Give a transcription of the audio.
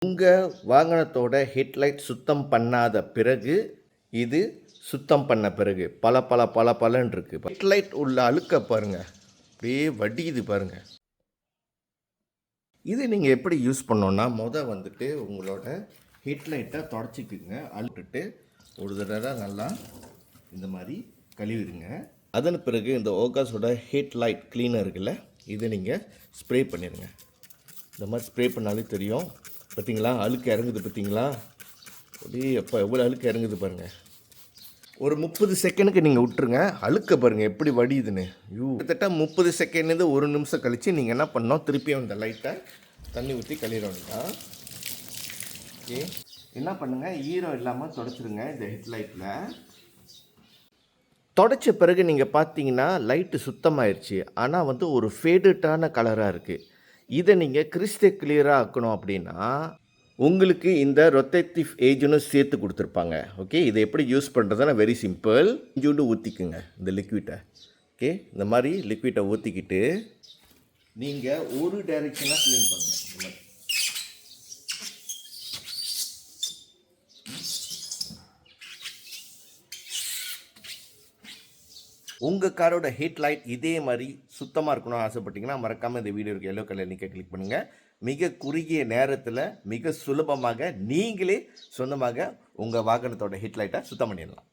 உங்கள் வாகனத்தோட ஹெட்லைட் சுத்தம் பண்ணாத பிறகு இது சுத்தம் பண்ண பிறகு பலன்னு இருக்குது. ஹெட்லைட் உள்ள அழுக்க பாருங்கள், அப்படியே வடியுது பாருங்கள். இது நீங்கள் எப்படி யூஸ் பண்ணோன்னா வந்துட்டு உங்களோட ஹெட்லைட்டை தொடச்சிக்குங்க. அழுட்டுட்டு ஒரு தடவை நல்லா இந்த மாதிரி கழுவிடுங்க. அதன் பிறகு இந்த ஓகாஸோட ஹெட்லைட் கிளீனர் இருக்குல்ல, இதை நீங்கள் ஸ்ப்ரே பண்ணிடுங்க. இந்த மாதிரி ஸ்ப்ரே பண்ணாலே தெரியும். பார்த்தீங்களா அழுக்கு இறங்குது, பார்த்தீங்களா? அப்படியே எப்போ எவ்வளோ அழுக்கு இறங்குது பாருங்கள். ஒரு 30 செகண்டுக்கு நீங்கள் விட்டுருங்க. அழுக்க பாருங்கள் எப்படி வடியுதுன்னு. கிட்டத்தட்ட 30 செகண்ட்லேருந்து 1 நிமிஷம் கழித்து நீங்கள் என்ன பண்ணோம், திருப்பியும் இந்த லைட்டை தண்ணி ஊற்றி கழுவிட வேண்டாம். ஓகே, என்ன பண்ணுங்கள், ஈரம் இல்லாமல் தொடச்சிருங்க. இந்த ஹெட்லைட்டில் தொடச்ச பிறகு நீங்கள் பார்த்தீங்கன்னா லைட்டு சுத்தமாயிருச்சு. ஆனால் ஒரு ஃபேடட்டான கலராக இருக்குது. இதை நீங்கள் கிறிஸ்டல் கிளியராக ஆக்கணும் அப்படின்னா உங்களுக்கு இந்த ரொட்டேட்டிவ் ஏஜ்னு சேர்த்து கொடுத்துருப்பாங்க. ஓகே, இதை எப்படி யூஸ் பண்ணுறதுன்னா வெரி சிம்பிள். கொஞ்சோண்டு ஊற்றிக்குங்க இந்த லிக்விட்டை. ஓகே, இந்த மாதிரி லிக்விட்டை ஊற்றிக்கிட்டு நீங்கள் ஒரு டைரெக்ஷனாக க்ளீன் பண்ணுங்கள். இந்த மாதிரி உங்கள் காரோட ஹெட்லைட் இதே மாதிரி சுத்தமாக இருக்கணும்னு ஆசைப்பட்டீங்கன்னா மறக்காமல் இந்த வீடியோக்கு எல்லோ கலர் லிங்கை கிளிக் பண்ணுங்கள். மிக குறுகிய நேரத்தில் மிக சுலபமாக நீங்களே சொந்தமாக உங்கள் வாகனத்தோட ஹெட்லைட்டை சுத்தம் பண்ணிடலாம்.